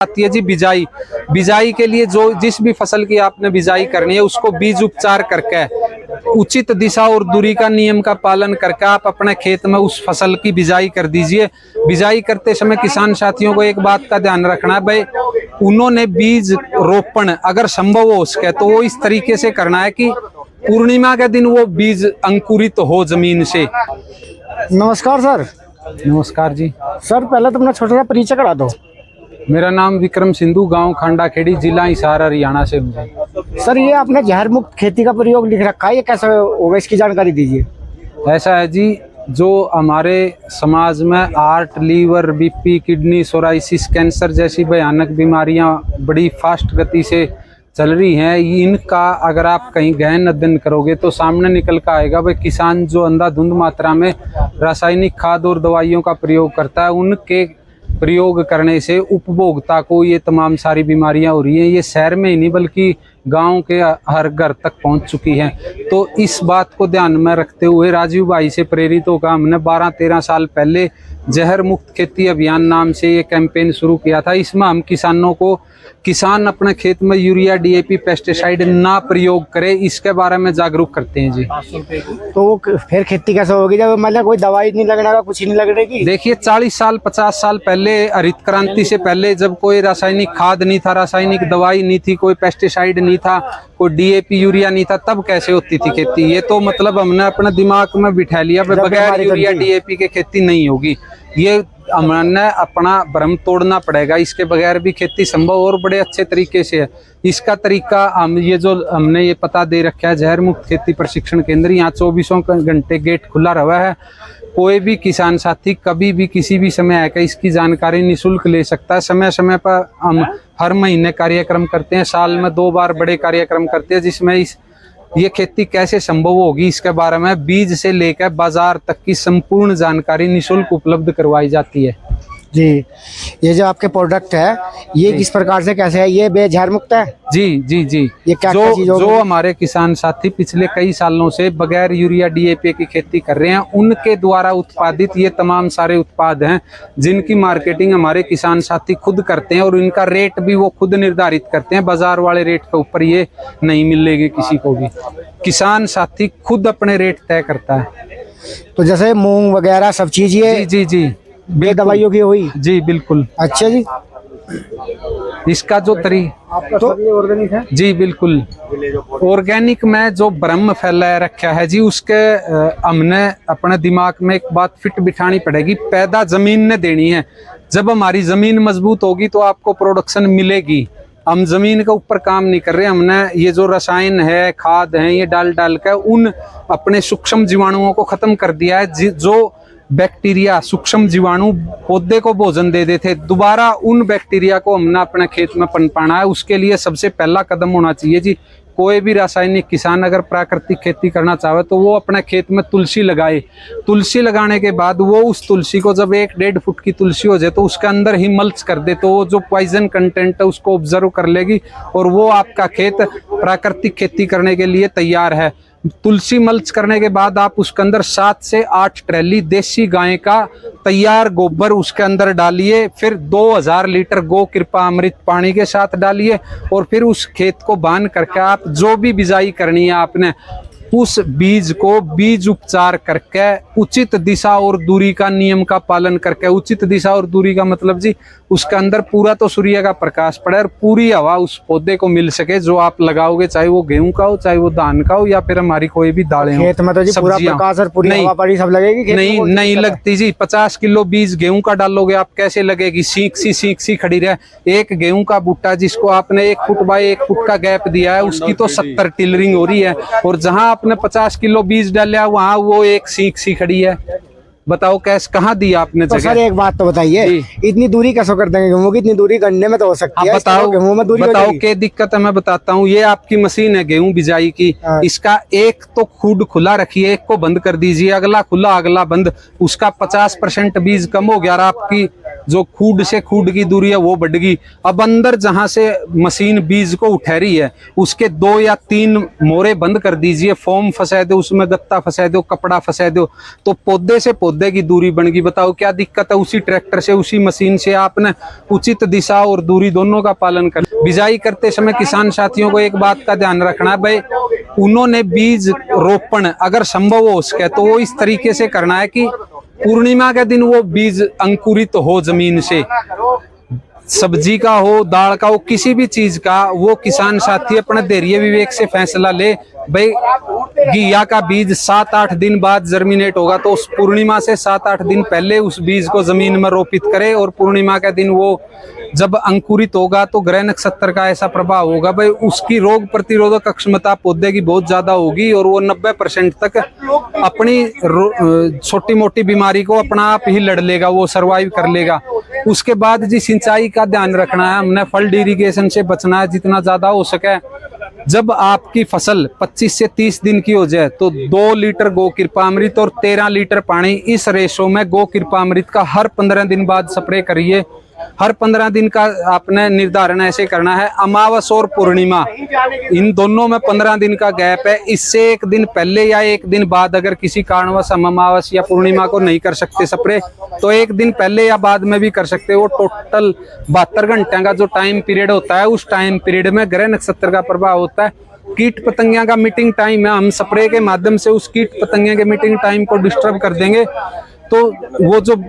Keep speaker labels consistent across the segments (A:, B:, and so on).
A: आती है जी बिजाई। बिजाई के लिए जो जिस भी फसल की आपने बिजाई करनी है उसको बीज उपचार करके उचित दिशा और दूरी का नियम का पालन करके आप अपने खेत में उस फसल की बिजाई कर दीजिए। बिजाई करते समय किसान साथियों को एक बात का ध्यान रखना है भाई, उन्होंने बीज रोपण अगर संभव हो सके तो वो इस तरीके से करना है कि पूर्णिमा के दिन वो बीज अंकुरित हो जमीन से।
B: नमस्कार सर।
A: नमस्कार जी।
B: सर पहले तो अपना छोटा सा परिचय करा दो।
A: मेरा नाम विक्रम सिंधु, गांव खांडाखेड़ी, जिला हिसार, हरियाणा से हूँ।
B: सर ये आपने जहर मुक्त खेती का प्रयोग लिख रखा है, ये कैसे होगा, इसकी जानकारी दीजिए।
A: ऐसा है जी, जो हमारे समाज में heart, liver, BP, kidney, psoriasis, cancer जैसी भयानक बीमारियां बड़ी फास्ट गति से चल रही हैं, इनका अगर आप कहीं गहन अध्ययन करोगे तो सामने निकल कर आएगा भाई किसान जो अंधाधुंध मात्रा में रासायनिक खाद और दवाइयों का प्रयोग करता है, उनके प्रयोग करने से उपभोक्ता को ये तमाम सारी बीमारियां हो रही हैं। ये शहर में ही नहीं बल्कि गांव के हर घर तक पहुंच चुकी हैं। तो इस बात को ध्यान में रखते हुए राजीव भाई से प्रेरित होकर हमने 12-13 साल पहले जहर मुक्त खेती अभियान नाम से ये कैंपेन शुरू किया था। इसमें हम किसानों को किसान अपने खेत में यूरिया, डीएपी, पेस्टिसाइड ना प्रयोग करे, इसके बारे में जागरूक करते हैं जी।
B: तो वो फिर खेती कैसे होगी जब मतलब कोई दवाई नहीं लगने का, कुछ नहीं लगने की?
A: देखिए 40 साल 50 साल पहले, हरित क्रांति से पहले, जब कोई रासायनिक खाद नहीं था, रासायनिक दवाई नहीं थी, कोई पेस्टिसाइड नहीं था, कोई डीएपी यूरिया नहीं था, तब कैसे होती थी खेती? ये तो मतलब हमने अपने दिमाग में बिठा लिया बगैर यूरिया डीएपी के खेती नहीं होगी। ये हमने अपना भ्रम तोड़ना पड़ेगा, इसके बगैर भी खेती संभव और बड़े अच्छे तरीके से है। इसका तरीका हम ये जो हमने ये पता दे रखा है जहर मुक्त खेती प्रशिक्षण केंद्र, यहाँ 24 घंटे गेट खुला रहा है। कोई भी किसान साथी कभी भी किसी भी समय आकर इसकी जानकारी निःशुल्क ले सकता है। समय समय पर हम हर महीने कार्यक्रम करते हैं, साल में 2 बार बड़े कार्यक्रम करते हैं, जिसमें ये खेती कैसे संभव होगी इसके बारे में बीज से लेकर बाजार तक की संपूर्ण जानकारी निःशुल्क उपलब्ध करवाई जाती है
B: जी। ये जो आपके प्रोडक्ट है ये किस प्रकार से कैसे है, ये बेजहर मुक्त है?
A: जी जी जी।
B: ये क्या
A: जो हमारे किसान साथी पिछले कई सालों से बगैर यूरिया डीएपी की खेती कर रहे हैं, उनके द्वारा उत्पादित ये तमाम सारे उत्पाद हैं जिनकी मार्केटिंग हमारे किसान साथी खुद करते हैं और इनका रेट भी वो खुद निर्धारित करते हैं। बाजार वाले रेट के ऊपर ये नहीं मिलेगी किसी को भी, किसान साथी खुद अपने रेट तय करता है।
B: तो जैसे मूंग वगैरह सब चीज ये
A: जी जी जी
B: दवाइयों की हुई?
A: जी बिल्कुल।
B: अच्छा जी।
A: इसका जो
B: आपका तो ऑर्गेनिक है?
A: जी बिल्कुल। ऑर्गेनिक में जो भ्रम फैलाया रखा है जी, उसके हमने अपने दिमाग में एक बात फिट बिठानी पड़ेगी, पैदा जमीन ने देनी है। जब हमारी जमीन मजबूत होगी तो आपको प्रोडक्शन मिलेगी। हम जमीन के ऊपर काम नहीं कर रहे, हमने ये जो रसायन है, खाद है, ये डाल कर उन अपने सूक्ष्म जीवाणुओं को खत्म कर दिया है। जो बैक्टीरिया, सूक्ष्म जीवाणु पौधे को भोजन दे देते, दोबारा उन बैक्टीरिया को हमने अपने खेत में पनपाना है। उसके लिए सबसे पहला कदम होना चाहिए जी, कोई भी रासायनिक किसान अगर प्राकृतिक खेती करना चाहे तो वो अपने खेत में तुलसी लगाए। तुलसी लगाने के बाद वो उस तुलसी को जब 1-1.5 फुट की तुलसी हो जाए तो उसके अंदर ही मल्च कर दे, तो वो जो पॉइजन कंटेंट है उसको ऑब्जर्व कर लेगी और वो आपका खेत प्राकृतिक खेती करने के लिए तैयार है। तुलसी मल्च करने के बाद आप उसके अंदर 7 से 8 ट्रैली देसी गाय का तैयार गोबर उसके अंदर डालिए, फिर 2000 लीटर गो कृपा अमृत पानी के साथ डालिए और फिर उस खेत को बांध करके आप जो भी बिजाई करनी है आपने उस बीज को बीज उपचार करके उचित दिशा और दूरी का नियम का पालन करके, उचित दिशा और दूरी का मतलब जी उसके अंदर पूरा तो सूर्य का प्रकाश पड़े और पूरी हवा उस पौधे को मिल सके जो आप लगाओगे, चाहे वो गेहूं का हो, चाहे वो धान का हो या फिर हमारी कोई भी दालें हो।
B: खेत में तो जी पूरा प्रकाश और पूरी हवा पड़ी सब लगेगी?
A: नहीं लगती जी। 50 किलो बीज गेहूं का डालोगे आप, कैसे लगेगी? सीख सी खड़ी रहे। एक गेहूं का बूटा जिसको आपने 1 फुट बाय 1 फुट का गैप दिया है उसकी तो 70 टिलरिंग हो रही है, और जहां आपने 50 किलो बीज डाला वहां वो एक सीख सी खड़ी है। बताओ कैसे, कहाँ दी आपने
B: तो
A: जगह?
B: सर एक बात तो बताइए, इतनी दूरी कैसे कर देंगे? गेहूं की इतनी दूरी गन्ने में तो हो सकती है,
A: बताओ
B: गेहूं में दूरी
A: बताओ क्या दिक्कत है, मैं बताता हूँ। ये आपकी मशीन है गेहूं बिजाई की, इसका एक तो खुद खुला रखिए, एक को बंद कर दीजिए, अगला खुला अगला बंद, उसका 50% बीज कम हो गया और आपकी जो खूड से खूड की दूरी है वो बढ़ गई। अब अंदर जहां से मशीन बीज को उठा रही है उसके 2 या 3 मोरे बंद कर दीजिए, फोम फंसा दो, उसमें गत्ता फंसा दो, कपड़ा फंसा दो, तो पौधे से पौधे की दूरी बन गई। बताओ क्या दिक्कत है? उसी ट्रैक्टर से उसी मशीन से आपने उचित दिशा और दूरी दोनों का पालन कर। बिजाई करते समय किसान साथियों को एक बात का ध्यान रखना है भाई, उन्होंने बीज रोपण अगर संभव हो सके तो वो इस तरीके से करना है कि पूर्णिमा के दिन वो बीज अंकुरित हो जमीन से, सब्जी का हो, दाल का हो, किसी भी चीज का, वो किसान साथी अपने धैर्य विवेक से फैसला ले। भाई घिया का बीज 7-8 दिन बाद जर्मिनेट होगा तो उस पूर्णिमा से 7-8 दिन पहले उस बीज को जमीन में रोपित करे, और पूर्णिमा के दिन वो जब अंकुरित होगा तो ग्रह नक्षत्र का ऐसा प्रभाव होगा भाई उसकी रोग प्रतिरोधक क्षमता पौधे की बहुत ज्यादा होगी, और वो 90% तक अपनी छोटी मोटी बीमारी को अपना आप ही लड़ लेगा, वो सरवाइव कर लेगा। उसके बाद जी सिंचाई का ध्यान रखना है, हमने फल्ड इरिगेशन से बचना है जितना ज्यादा हो सके। जब आपकी फसल 25 से 30 दिन की हो जाए तो 2 लीटर गो कृपामृत और 13 लीटर पानी, इस रेशो में गो कृपामृत का हर 15 दिन बाद स्प्रे करिए। हर 15 दिन का आपने निर्धारण ऐसे करना है। अमावस और पूर्णिमा इन दोनों में 15 दिन का गैप है, इससे एक दिन पहले या एक दिन बाद अगर किसी कारणवश हम अमावस या पूर्णिमा को नहीं कर सकते स्प्रे तो एक दिन पहले या बाद में भी कर सकते हो। टोटल 72 घंटे का जो टाइम पीरियड होता है उस टाइम पीरियड में ग्रह नक्षत्र का प्रभाव होता है। कीट पतंगिया का मीटिंग टाइम है, हम स्प्रे के माध्यम से उस कीट पतंगिया के मीटिंग टाइम को डिस्टर्ब कर देंगे तो वो जो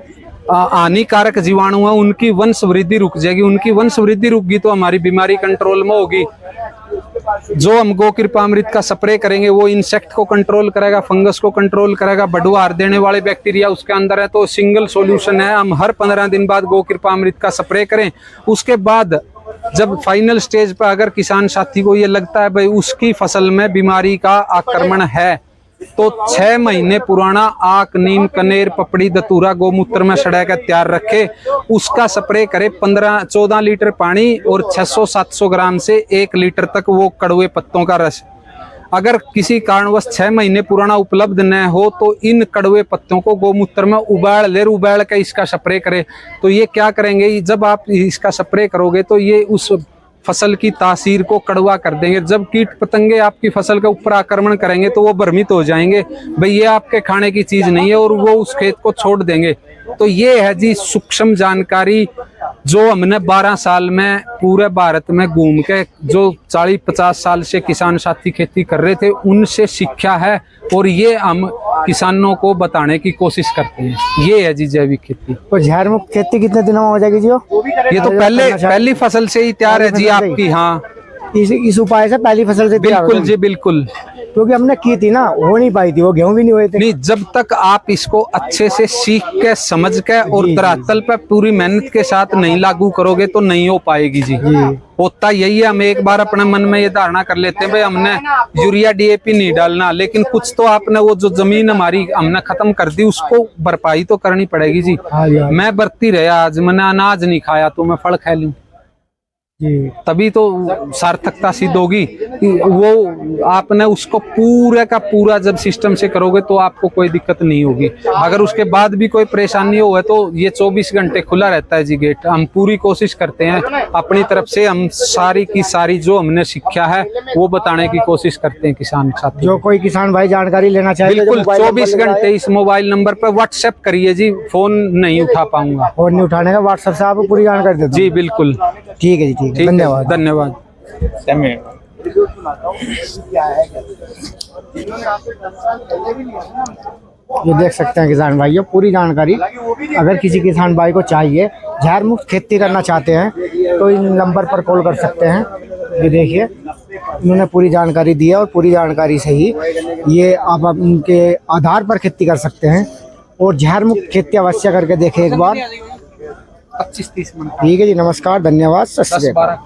A: हानिकारक जीवाणु है उनकी वंश वृद्धि रुक जाएगी। उनकी वंश वृद्धि रुक गई तो हमारी बीमारी कंट्रोल में होगी। जो हम गो कृपामृत का स्प्रे करेंगे वो इंसेक्ट को कंट्रोल करेगा, फंगस को कंट्रोल करेगा, बढ़ुआर देने वाले बैक्टीरिया उसके अंदर है, तो सिंगल सॉल्यूशन है। हम हर 15 दिन बाद गो कृपामृत का स्प्रे करें। उसके बाद जब फाइनल स्टेज पर अगर किसान साथी को ये लगता है भाई उसकी फसल में बीमारी का आक्रमण है तो 6 महीने पुराना आक, नीम, कनेर, पपड़ी, दतूरा गोमूत्र में सड़ा कर तैयार रखे, उसका स्प्रे करे। 14 लीटर पानी और 600-700 ग्राम से 1 लीटर तक वो कड़वे पत्तों का रस। अगर किसी कारणवश 6 महीने पुराना उपलब्ध न हो तो इन कड़वे पत्तों को गोमूत्र में उबाल के इसका स्प्रे करे। तो ये क्या करेंगे, जब आप इसका स्प्रे करोगे तो ये उस फसल की तासीर को कड़वा कर देंगे। जब कीट पतंगे आपकी फसल के ऊपर आक्रमण करेंगे तो वो भ्रमित हो जाएंगे, भाई ये आपके खाने की चीज नहीं है, और वो उस खेत को छोड़ देंगे। तो ये है जी सूक्ष्म जानकारी जो हमने 12 साल में पूरे भारत में घूम के जो 40-50 साल से किसान साथी खेती कर रहे थे उनसे सीखा है, और ये हम किसानों को बताने की कोशिश करते हैं। ये है जी जैविक खेती।
B: तो झाड़ मुक्त खेती कितने दिनों में हो जाएगी जी?
A: ये तो पहली फसल से ही तैयार है जी आपकी। हाँ,
B: इस उपाय से पहली फसल से
A: बिल्कुल जी बिल्कुल,
B: क्योंकि हमने की थी ना, हो नहीं पाई थी, वो गेहूं भी नहीं हुए थे।
A: नहीं, जब तक आप इसको अच्छे से सीख के समझ के और धरातल पे पूरी मेहनत के साथ नहीं लागू करोगे तो नहीं हो पाएगी जी। होता यही है, हम एक बार अपने मन में ये धारणा कर लेते हैं भाई हमने यूरिया डीएपी नहीं डालना, लेकिन कुछ तो आपने वो जो जमीन हमारी हमने खत्म कर दी उसको भरपाई तो करनी पड़ेगी जी। मैं बरती रहा, आज मैंने अनाज नहीं खाया तो मैं फल खा लूं, तभी तो सार्थकता सिद्ध होगी। वो आपने उसको पूरा का पूरा जब सिस्टम से करोगे तो आपको कोई दिक्कत नहीं होगी। अगर उसके बाद भी कोई परेशानी हो तो ये 24 घंटे खुला रहता है जी गेट। हम पूरी कोशिश करते हैं अपनी तरफ से, हम सारी की सारी जो हमने सीखा है वो बताने की कोशिश करते हैं किसान साथी।
B: जो कोई किसान भाई जानकारी लेना चाहे
A: बिल्कुल 24 घंटे इस मोबाइल नंबर पर व्हाट्सएप करिए जी, फोन नहीं उठा पाऊंगा।
B: फोन नहीं उठाने का, व्हाट्सएप से आप पूरी जानकारी दे दो जी।
A: बिल्कुल
B: ठीक है जी, ठीक है, धन्यवाद
A: धन्यवाद।
B: ये देख सकते हैं किसान भाइयों, पूरी जानकारी अगर किसी किसान भाई को चाहिए, झाड़ मुक्त खेती करना चाहते हैं तो इन नंबर पर कॉल कर सकते हैं। ये देखिए इन्होंने पूरी जानकारी दी है, और पूरी जानकारी से ही ये आप उनके आधार पर खेती कर सकते हैं, और झाड़ मुक्त खेती अवश्य करके देखें एक बार।
A: 25-30 मिनट।
B: ठीक है जी, नमस्कार, धन्यवाद, सत श्री अकाल।